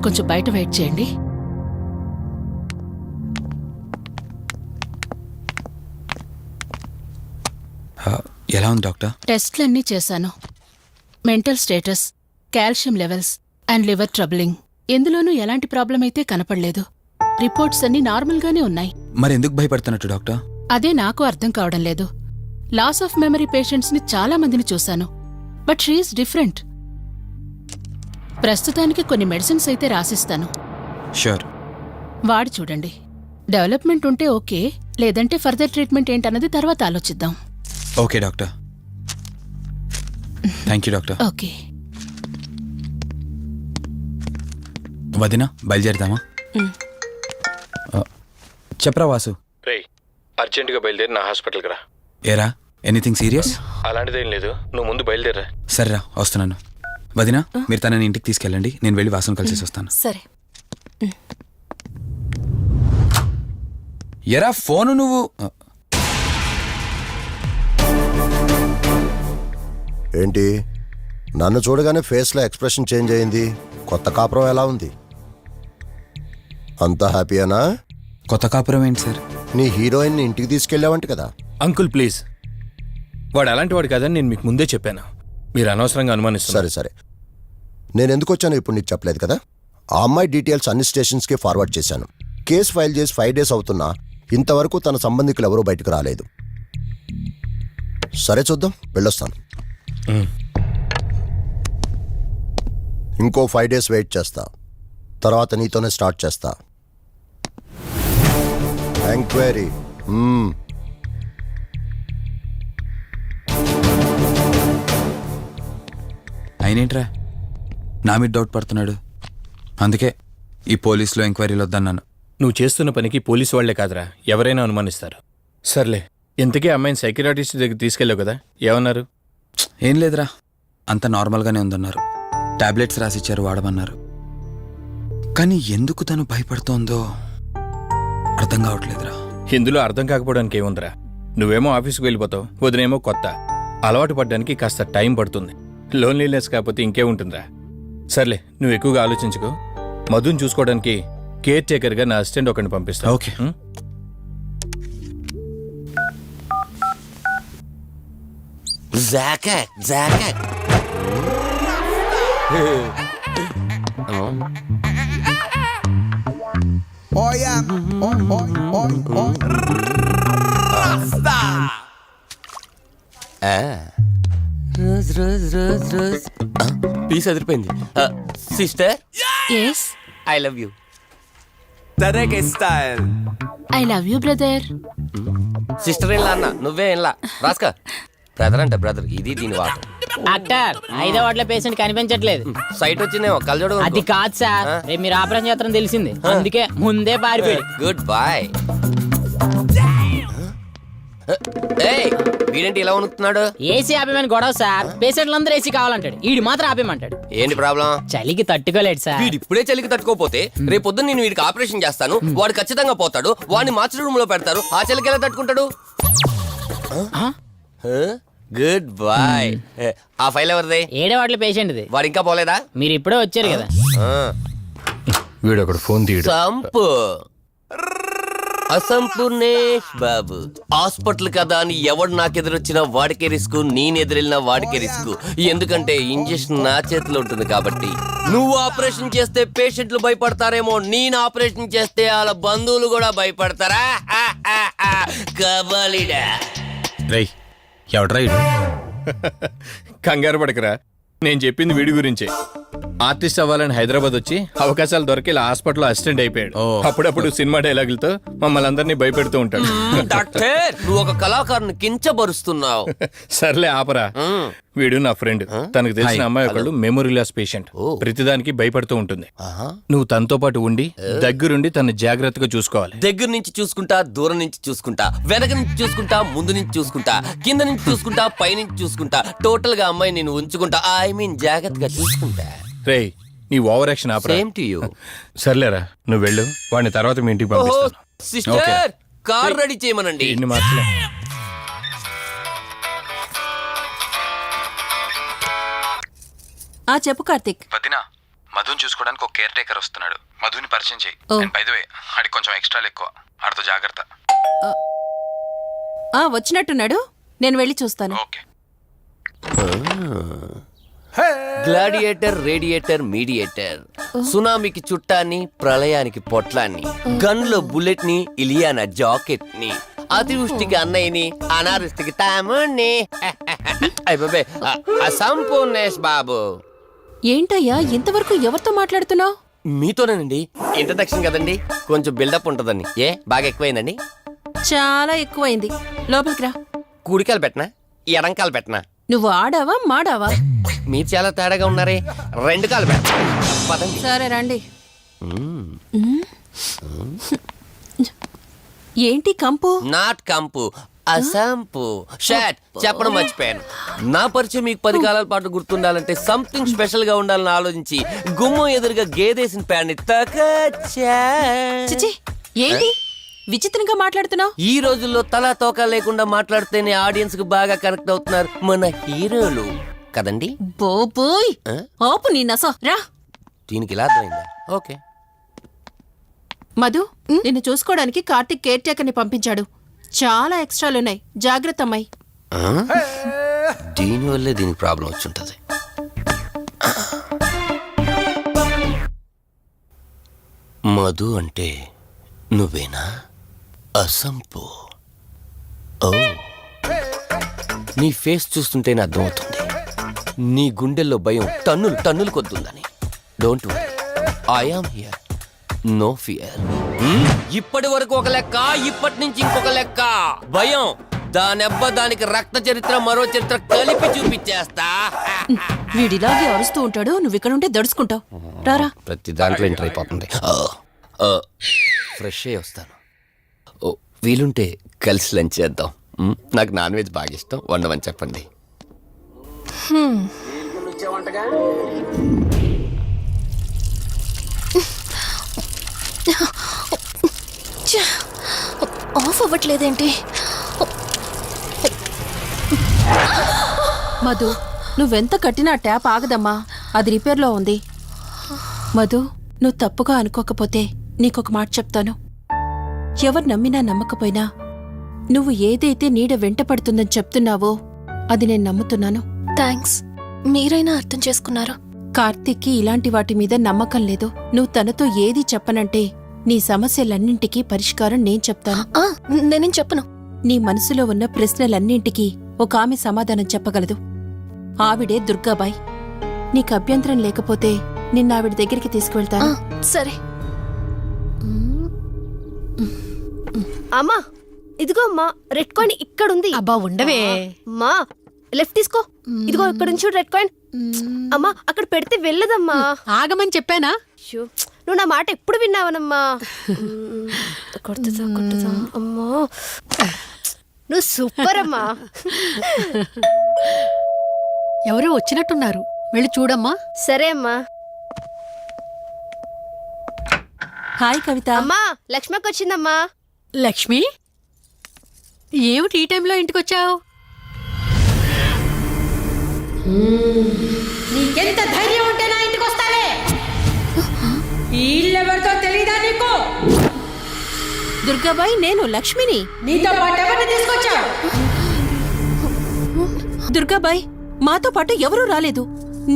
కొంచెం బయట వెయిట్ చేయండి. ఎలా ఉంది డాక్టర్? టెస్ట్లన్నీ చేశాను. Mental status, calcium levels and liver troubling, ఎందులోనూ ఎలాంటి ప్రాబ్లం అయితే కనపడలేదు. రిపోర్ట్స్ అన్నీ నార్మల్గానే ఉన్నాయి. మరి ఎందుకు భయపడుతున్నట్టు డాక్టర్? అదే నాకు అర్థం కావడం లేదు. లాస్ ఆఫ్ మెమరీ పేషెంట్స్ని చాలా మందిని చూశాను, బట్ షీఈస్ డిఫరెంట్. ప్రస్తుతానికి కొన్ని మెడిసిన్స్ అయితే రాసిస్తాను. షూర్. వాడి చూడండి. డెవలప్మెంట్ ఉంటే ఓకే, లేదంటే ఫర్దర్ ట్రీట్మెంట్ ఏంటన్నది తర్వాత ఆలోచిద్దాం. Okay doctor. Thank you doctor. Okay. వదినా బయలుదేరుదామా? చెప్పరా వాసు. రేయ్, అర్జెంటుగా బయలుదేరి నా హాస్పిటల్కి రా. ఏరా, ఎనీథింగ్ సీరియస్? అలాంటిదేం లేదు, నువ్వు ముందు బయలుదేరా. సరేరా, వస్తున్నాను. వదినా, మీరు తనని ఇంటికి తీసుకెళ్ళండి, నేను వెళ్ళి వాసును కలిసేసి వస్తాను. సరే. ఎరా ఫోను నువ్వు. ఏంటి, నన్ను చూడగానే ఫేస్లో ఎక్స్ప్రెషన్ చేంజ్ అయింది? కొత్త కాపురం ఎలా ఉంది? అంతా హ్యాపీయేనా? కొత్త కాపురం ఏంటి సార్? నీ హీరోయిన్ని ఇంటికి తీసుకెళ్ళావంట కదా? అంకుల్ ప్లీజ్, వాడు అలాంటి వాడు కాదని నేను మీకు ముందే చెప్పాను. మీరు అనవసరంగా అనుమానిస్తారు. సరే సరే, నేను ఎందుకు వచ్చానో ఇప్పుడు నీకు చెప్పలేదు కదా. ఆ అమ్మాయి డీటెయిల్స్ అన్ని స్టేషన్స్కి ఫార్వర్డ్ చేశాను. కేసు ఫైల్ చేసి 5 days అవుతున్నా ఇంతవరకు తన సంబంధికులు ఎవరూ బయటకు రాలేదు. సరే చూద్దాం, వెళ్ళొస్తాను. ఇంకో 5 days వెయిట్ చేస్తా, తర్వాత నీతోనే స్టార్ట్ చేస్తా ఎంక్వైరీ. అయినేంట్రా నా మీద డౌట్ పడుతున్నాడు? అందుకే ఈ పోలీసులో ఎంక్వైరీలు వద్దన్నాను. నువ్వు చేస్తున్న పనికి పోలీసు వాళ్లే కాదురా, ఎవరైనా అనుమానిస్తారు. సర్లే, ఇంతకీ అమ్మాయిని సైకియాట్రిస్ట్ దగ్గర తీసుకెళ్ళావు కదా, ఏమన్నారు? ఏం లేదురా, అంత నార్మల్గానే ఉందన్నారు. టాబ్లెట్స్ రాసిచ్చారు, వాడమన్నారు. కానీ ఎందుకు తను భయపడుతోందో అర్థం కావట్లేదురా. ఇందులో అర్థం కాకపోవడానికి ఏముందిరా? నువ్వేమో ఆఫీస్కి వెళ్ళిపోతావు, వదినేమో కొత్త. అలవాటు పడ్డానికి కాస్త టైం పడుతుంది. లోన్లీనెస్ కాకపోతే ఇంకేముంటుందిరా. సర్లే, నువ్వు ఎక్కువగా ఆలోచించుకో. మధుని చూసుకోవడానికి కేర్ టేకర్గా నా అసిస్టెంట్ ఒకరిని పంపిస్తా. Okay. Rose rose rose rose piece అదిరిపోయింది. Sister, yes, I love you. తరేకే style. I love you brother. Sister ఏం అన్న, నువ్వే ఏం రాస్కా. బ్రదర్ అంటే బ్రదర్, ఇది దీని వాటర్. డాక్టర్, 5వ వార్డులో పేషెంట్ కనిపించట్లేదు. సైట్ వచ్చిందేమో, కళ్ళజోడు. అది కాదు సార్, రేపు మీరు ఆపరేషన్ చేస్తారని తెలిసింది, అందుకే ముందే పారిపోయి. Good boy. వీడేంటి ఇలా ఉనుకుతున్నాడు? ఏసీ ఆపేమని గొడవ సార్. పేషెంట్లందరూ ఏసీ కావాలంటాడు, ఈడు మాత్రం ఆపేమంటాడు. ఏంటి ప్రాబ్లం? చలికి తట్టుకోలేడు సార్. వీడు ఇప్పుడే చలికి తట్టుకోపోతే రేపు పొద్దున్న నేను వీడికి ఆపరేషన్ చేస్తాను, వాడు ఖచ్చితంగా పోతాడు. వాడిని మార్చి రూమ్ లో పెడతారు, ఆ చలికి ఎలా తట్టుకుంటాడు? Good boy. ఆ ఫైల్ ఎవరిది? 7వ వార్డులో పేషెంట్ది. వాడు ఇంకా పోలేదా? మీరు ఇప్పుడే వచ్చారు కదా. వీడు ఒకడు ఫోన్ తీయడు. సంపు అసంపూర్ణేష్ బాబు. హాస్పిటల్ కదా అని ఎవడు నాకెదురొచ్చినా వాడికే రిస్క్, నేనెదురెళ్ళినా వాడికే రిస్క్. ఎందుకంటే ఇంజెక్షన్ నా చేతిలో ఉంటుంది కాబట్టి. నువ్వు ఆపరేషన్ చేస్తే పేషెంట్లు భయపడతారేమో, నేను ఆపరేషన్ చేస్తే వాళ్ళ బంధువులు కూడా భయపడతారా? కబాలిడా. రేయ్, ఎవడ్రా ఇడు? కంగారు పడకరా, నేను చెప్పింది వీడి గురించే. ఆర్టిస్ట్ అవ్వాలని హైదరాబాద్ వచ్చి అవకాశాలు దొరికి ఇలా హాస్పిటల్లో అసిస్టెంట్ అయిపోయాడు. అప్పుడప్పుడు సినిమా డైలాగులతో మమ్మల్ని అందరినీ భయపెడుతూ ఉంటాడు. డాక్టర్, నువ్వు ఒక కళాకారుని కించబరుస్తున్నావు. సర్లే ఆపరా. వీడు నా ఫ్రెండ్. తనకు తెలిసిన అమ్మాయి ఒకళ్ళు మెమరీ లాస్ పేషెంట్. ప్రతిదానికి భయపడుతూ ఉంటుంది. నువ్వు తనతో పాటు ఉండి దగ్గరుండి తను జాగ్రత్తగా చూసుకోవాలి. దగ్గర నుంచి చూసుకుంటా, దూరం నుంచి చూసుకుంటా, వెనక నుంచి చూసుకుంటా, ముందు నుంచి చూసుకుంటా, కింద నుంచి చూసుకుంటా, పై నుంచి చూసుకుంటా, టోటల్ గా అమ్మాయి నేను ఉంచుకుంటా. ఐ మీన్ జాగ్రత్తగా చూసుకుంటా. రేయ్, నీ over action opera. Same to you. సర్లేరా, నువ్వు వెళ్ళు. వాడిని తర్వాత మీ ఇంటికి పంపిస్తాను. సిస్టర్, కార్ రెడీ చేయమనండి. ఇన్ని మార్చలే. చెప్పు కార్తిక్. వదినా, మధుని చూసుకోవడానికి ఒక కేర్ టేకర్ వస్తున్నాడు. మధుని పరిచయం చేయి. ఓ. బై ద వే ఆడికి కొంచెం ఎక్స్ట్రాలు ఎక్కువ, ఆడితో జాగ్రత్త. వచ్చినట్టున్నాడు, నేను వెళ్ళి చూస్తాను. ఓకే. గ్లాడియేటర్, రేడియేటర్, మీడియేటర్, సునామీకి చుట్టాన్ని, ప్రళయానికి పొట్లాన్ని, గన్లో బుల్లెట్ ని, ఇలియానా జాకెట్ ని, అతివృష్టికి అన్నయ్యని, అనావృష్టికి తమ్ముణ్ణి. అయ్యబాబే, అసంపూర్ణేష్ బాబు. ఏంటయ్యా ఇంతవరకు ఎవరితో మాట్లాడుతున్నావు? మీతోనేనండి. ఇంట్రడక్షన్ కదండి, కొంచెం బిల్డప్ ఉంటుందండి. ఏ బాగా ఎక్కువైందండి? చాలా ఎక్కువైంది. లోపలికి రా. కుడికాలు పెట్టనా, ఎడంకాలు పెట్టనా? నువ్వు ఆడావా మాడావా? మీరు చాలా తేడాగా ఉన్నారే. 2 కాలు పెట్ట పదండి. సరే రండి. ఏంటి కంపు? నాట్ కంపు, అసంపు. షాట్ చెప్పడం మర్చిపోయాను. నా పరిచయం మీకు 10 కాలాల పాటు గుర్తుండాలంటే సంథింగ్ స్పెషల్ గా ఉండాలని ఆలోచించి గుమ్మం ఎదురుగా గేదేసిన ప్యాడ్ని తకచ్చా. చిచి, ఏంటి విచిత్రంగా మాట్లాడుతున్నావు? ఈ రోజుల్లో తలా తోక లేకుండా మాట్లాడితేనే ఆడియన్స్ కు బాగా కనెక్ట్ అవుతున్నారు మన హీరోలు కదండి. బోబోయ్, ఆపు నీ నసో. రా. దీనికి ఇలా అర్థమైందా? ఓకే. మధు, నిన్ను చూసుకోవడానికి కార్తిక్ కేర్ టేకర్ని పంపించాడు. చాలా ఎక్స్ట్రాలున్నాయి, జాగ్రత్త అమ్మాయి. దీనివల్లే దీనికి ప్రాబ్లం వచ్చుంటది. మధు అంటే నువ్వేనా? అసంపు. ఓ, నీ ఫేస్ చూస్తుంటేనే అర్థమవుతుంది నీ గుండెల్లో భయం టన్నులు టన్నులు కొద్దుందని. Don't worry, I am here, no fear. ఇప్పటి వరకు ఒక లెక్క, ఇప్పటి నుంచి ఇంకొక లెక్క. భయం దానెబ్బ, దానికి రక్త చరిత్ర, మరో చరిత్ర కలిపి చూపించేస్తా. వీడిలాగే అరుస్తూ ఉంటాడు, నువ్వు ఇక్కడ ఉంటే దడుచుకుంటావు. రారా. ప్రతి దాంట్లో ఎంటర్ అయిపోతుంది. ఫ్రెష్ అయ్యి వస్తాను. ఓ, వీలుంటే కలిసి లంచ్ చేద్దాం. నాకు నాన్ వెజ్ బాగా ఇష్టం, వండమని చెప్పండి. ఆఫ్ అవ్వట్లేదేంటి? మధు, నువ్వెంత కట్టినా ట్యాప్ ఆగదమ్మా, అది రిపేర్లో ఉంది. మధు, నువ్వు తప్పుగా అనుకోకపోతే నీకొక మాట చెప్తాను. ఎవరు నమ్మినా నమ్మకపోయినా నువ్వు ఏదైతే నీడ వెంట పడుతుందని చెప్తున్నావో అది నేను నమ్ముతున్నాను. థ్యాంక్స్, మీరైనా అర్థం చేసుకున్నారు. కార్తీక్కి ఇలాంటి వాటి మీద నమ్మకం లేదు. నువ్వు తనతో ఏది చెప్పనంటే నీ సమస్యలన్నింటికీ పరిష్కారం నేను చెప్తాను. నేనేం చెప్పను. నీ మనసులో ఉన్న ప్రశ్నలన్నింటికీ ఒక ఆమె సమాధానం చెప్పగలదు. ఆవిడే దుర్గాబాయ్. నీకు అభ్యంతరం లేకపోతే నిన్నావిడ దగ్గరికి తీసుకువెళ్తాను. సరే. అమ్మా, ఇదిగో అమ్మా, రెడ్ కాయిన్ ఇక్కడుంది. అబ్బా ఉండవే. అమ్మా, లెఫ్ట్ తీసుకో. ఇదిగో ఇక్కడ నుంచి రెడ్ కాయిన్. అమ్మా, అక్కడ పెడితే వెళ్ళదమ్మా. ఆగమని చెప్పానా? అయ్యో, నువ్వు నా మాట ఎప్పుడు విన్నావనమ్మా. కొడుతుందా కొడుతుందా. అమ్మా, నువ్వు సూపర్ అమ్మా. ఎవరో వచ్చినట్టున్నారు, వెళ్ళి చూడమ్మా. సరే అమ్మా. హాయ్ కవిత. అమ్మా, లక్ష్మకి వచ్చిందమ్మా. లక్ష్మి, ఏమిటి ఈ టైంలో ఇంటికొచ్చావు? నీకెంత ధైర్యం ఉంటే నా ఇంటికి వస్తావే? ఇల్లెవరితో తెలీదా నీకు? దుర్గాబాయ్, నేను లక్ష్మిని. నీతో పాటు ఎవరిని తీసుకొచ్చావు? దుర్గాబాయ్, మాతో పాటు ఎవరూ రాలేదు.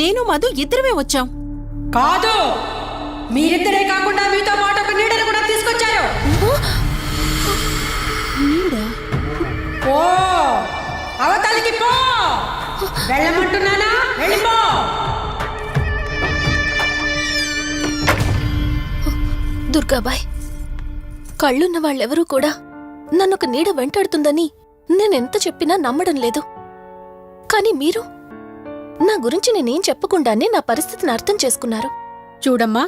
నేను మధు ఇద్దరమే వచ్చాం. కాదు, మీరిద్దరే కాకుండా మీతో పాటు ఒక నీడను కూడా తీసుకొచ్చారు. ఓ, అవతలికి పో. వెళ్ళమంటున్నానా? వెళ్ళిపో. దుర్గాబాయ్, కళ్ళున్న వాళ్ళెవరూ కూడా నన్నొక నీడ వెంటాడుతుందని నేనెంత చెప్పినా నమ్మడం లేదు. కానీ మీరు నా గురించి నేనేం చెప్పకుండానే నా పరిస్థితిని అర్థం చేసుకున్నారు. చూడమ్మా,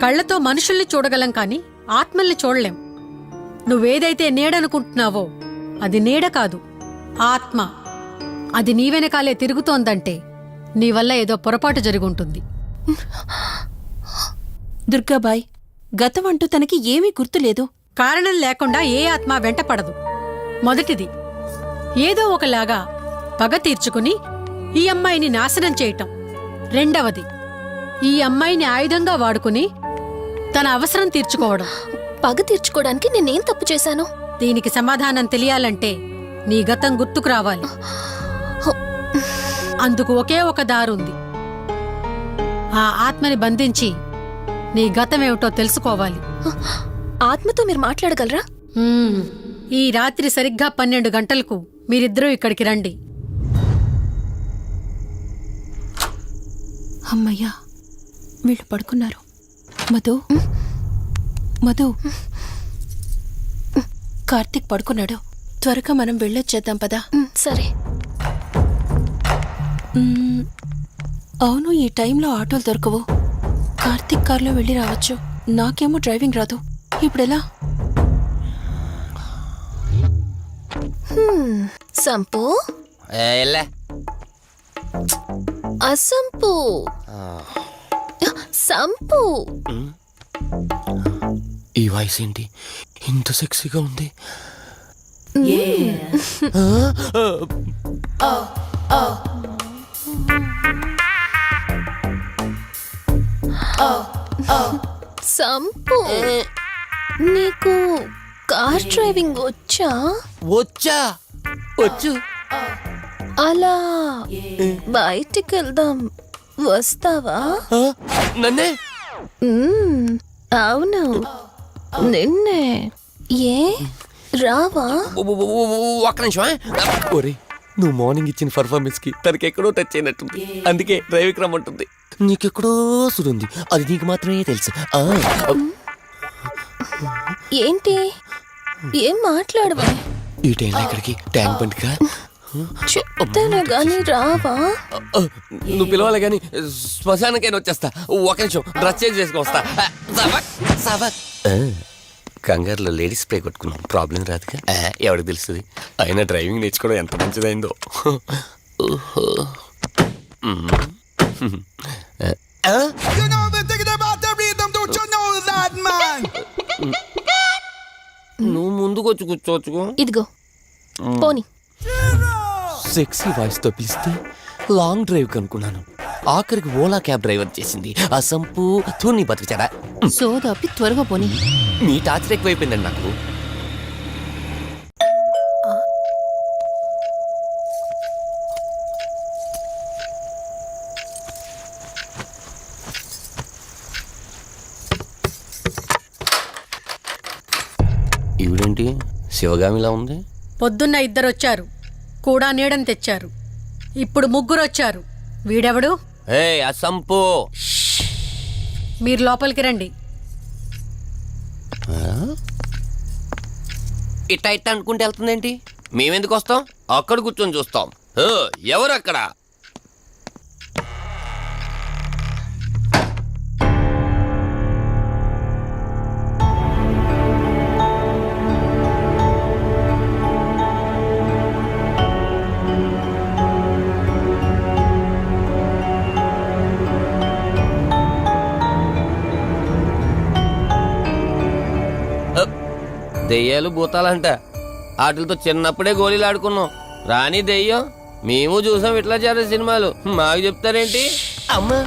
కళ్ళతో మనుషుల్ని చూడగలం కాని ఆత్మల్ని చూడలేం. నువ్వేదైతే నీడనుకుంటున్నావో అది నీడ కాదు, ఆత్మ. అది నీ వెనకాలే తిరుగుతోందంటే నీ వల్ల ఏదో పొరపాటు జరుగుంటుంది. దుర్గాబాయ్, గతం అంటూ తనకి ఏమీ గుర్తులేదు. కారణం లేకుండా ఏ ఆత్మ వెంటపడదు. మొదటిది, ఏదో ఒకలాగా పగ తీర్చుకుని ఈ అమ్మాయిని నాశనం చేయటం. రెండవది, ఈ అమ్మాయిని ఆయుధంగా వాడుకుని తన అవసరం తీర్చుకోవడం. పగ తీర్చుకోవడానికి నేనేం తప్పు చేశాను? దీనికి సమాధానం తెలియాలంటే నీ గతం గుర్తుకు రావాలి. అందుకు ఒకే ఒక దారుంది. ఆ ఆత్మని బంధించి నీ గతమేమిటో తెలుసుకోవాలి. ఆత్మతో మీరు మాట్లాడగలరా? ఈ రాత్రి సరిగ్గా 12 గంటలకు మీరిద్దరూ ఇక్కడికి రండి. అమ్మయ్యా, వీళ్ళు పడుకున్నారు. మధు, మధు, కార్తీక్ పడుకున్నాడు. త్వరగా మనం వెళ్ళొచ్చేద్దాం పదా. సరే. అవును, ఈ టైంలో ఆటోలు దొరకవు. కార్తీక్ కార్లో వెళ్ళి రావచ్చు. నాకేమో డ్రైవింగ్ రాదు. ఇప్పుడెలా? సంపు, ఎల్లే అసంపు, సంపు. ఈ వాయిస్ ఏంటి ఇంత సెక్సీగా ఉంది? సంపు, నీకు కార్ డ్రైవింగ్ వచ్చా? వచ్చా? వచ్చు. అలా బయటికి వెళ్దాం, వస్తావా? నన్నే? అవును, నిన్నే. ఏ రావా? ఒక్క నిమిషం. ఒరే, నువ్వు మార్నింగ్ ఇచ్చిన పర్ఫార్మెన్స్ కి తనకి ఎక్కడో టచ్ అయినట్టుంది. అందుకే డ్రైవింగ్ రమ్మంటుంది. నీకెక్కడో సుడుంది, అది నీకు మాత్రమే తెలుసు. ఏంటి? ఏం మాట్లాడవా? ఈ టైంలో ఇక్కడికి ట్యాంక్ బండ్కా? చెప్తాను గాని రావా? నువ్వు పిలవాలి గాని శ్మశానకైనా వచ్చేస్తా. ఒక నిమిషం డ్రెస్ చేంజ్ చేసుకుని వస్తా. కంగారులో లేడీస్ స్ప్రే కొట్టుకున్నాం, ప్రాబ్లం రాదుగా. ఎవరికి తెలుస్తుంది? అయినా డ్రైవింగ్ నేర్చుకోవడం ఎంత మంచిదైందో. నువ్వు ముందుకు వచ్చి కూర్చోవచ్చుకో. ఇదిగో పోనీ. సెక్సీ వాయిస్ తో పిలిస్తే లాంగ్ డ్రైవ్ కనుక్కున్నాను. ఆఖరికి ఓలా క్యాబ్ డ్రైవర్ చేసింది ఆ సంపు. తూని బతికిచాడా? సోదాపి త్వరగా పోనీ. మీ టార్చర్ ఎక్కువైపోయిందండి నాకు. ఈవిడేంటి శివగామిలా ఉంది? పొద్దున్న 2 వచ్చారు, కూడా నీడని తెచ్చారు. ఇప్పుడు 3 వచ్చారు. వీడెవడు? ఏ అసంపు, మీరు లోపలికి రండి. ఇట్ట ఇట్ట అనుకుంటే వెళ్తుందేంటి? మేమెందుకు వస్తాం? అక్కడ కూర్చొని చూస్తాం. ఎవరు అక్కడ? దెయ్యాలు భూతాలంట. వాటితో చిన్నప్పుడే గోళీలు ఆడుకున్నాం. రాని దెయ్యం మేము చూసాం ఇట్లా చేరే సినిమాలు. మాకు చెప్తారేంటి? అమ్మా,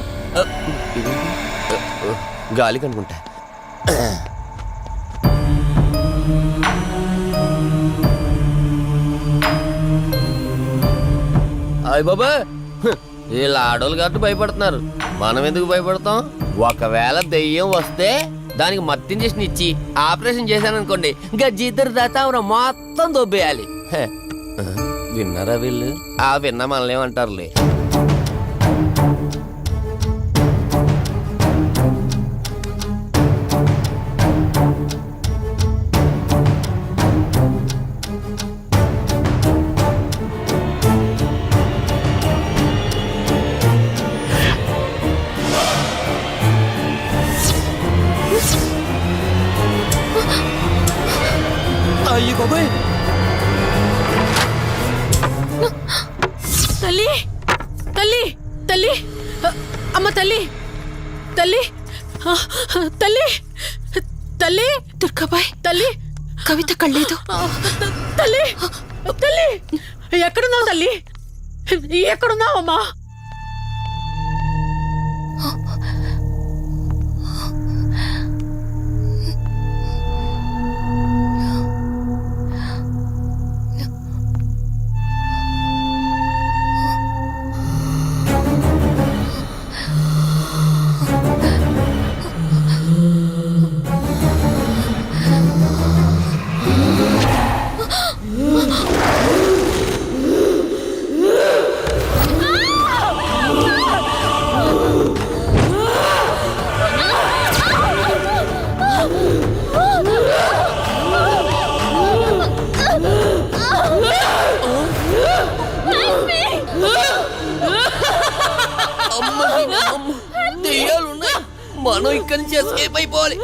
గాలి కనుకుంటా. అయ్య బాబా, వీళ్ళ ఆడోళ్ళు కాబట్టి భయపడుతున్నారు. మనం ఎందుకు భయపడతాం? ఒకవేళ దెయ్యం వస్తే దానికి మత్తు ఇంజెక్షన్ ఇచ్చి ఆపరేషన్ చేశాననుకోండి, ఇంకా జీతరు దాతావరం మొత్తం దొబ్బేయాలి. విన్నారా వీళ్ళు? విన్నా మనల్ని ఏమంటారులే. అయ్యి బాబాయ్, తల్లి, తల్లి, తల్లి, అమ్మ తల్లి, తల్లి, తల్లి, తల్లి, దుర్గాబాయ్, తల్లి, కవిత కళ్ళేదు. తల్లి, తల్లి, ఎక్కడున్నావు తల్లి? ఎక్కడున్నావమ్మా? మనం ఇక్కడి నుంచి ఎస్కేప్ అయిపోవాలి.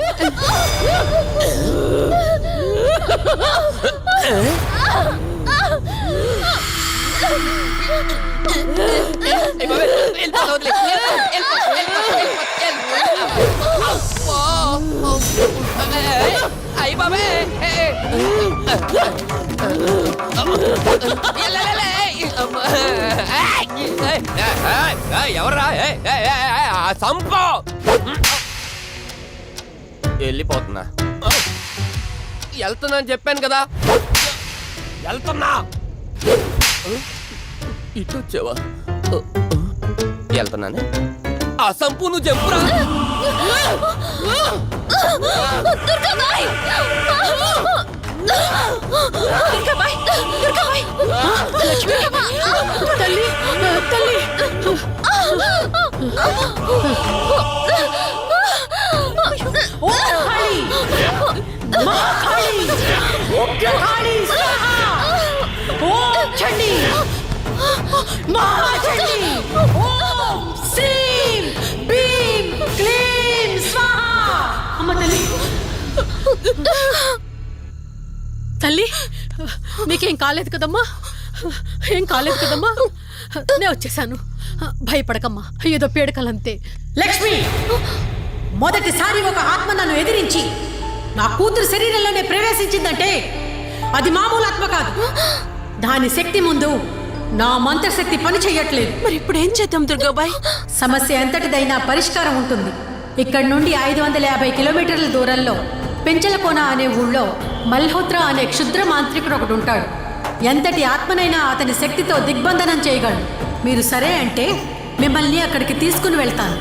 అయ్యి బాబే ఎవర్రా సంపో వెళ్ళిపోతున్నా. వెళ్తున్నా అని చెప్పాను కదా, వెళ్తున్నా. ఇటు వచ్చావా? వెళ్తున్నాను. ఆ సంపు నువ్వు చెప్పురా. తల్లి తల్లి తల్లి నీకేం కాలేదు కదమ్మా? ఏం కాలేదు కదమ్మా? నేను వచ్చేసాను. భయపడకమ్మా, ఏదో పీడకలంతే. లక్ష్మి, మొదటిసారి ఒక ఆత్మ నన్ను ఎదిరించి నా కూతురు శరీరంలోనే ప్రవేశించిందంటే అది మామూలు ఆత్మ కాదు. దాని శక్తి ముందు నా మంత్రశక్తి పని చెయ్యట్లేదు. మరి ఇప్పుడు ఏం చేద్దాం దుర్గాబాయ్? సమస్య ఎంతటిదైనా పరిష్కారం ఉంటుంది. ఇక్కడి నుండి 550 కిలోమీటర్ల దూరంలో పెంచలకోన అనే ఊళ్ళో మల్హోత్రా అనే క్షుద్ర మాంత్రికుడు ఒకడు ఉంటాడు. ఎంతటి ఆత్మనైనా అతని శక్తితో దిగ్బంధనం చేయగలడు. మీరు సరే అంటే మిమ్మల్ని అక్కడికి తీసుకుని వెళ్తాను.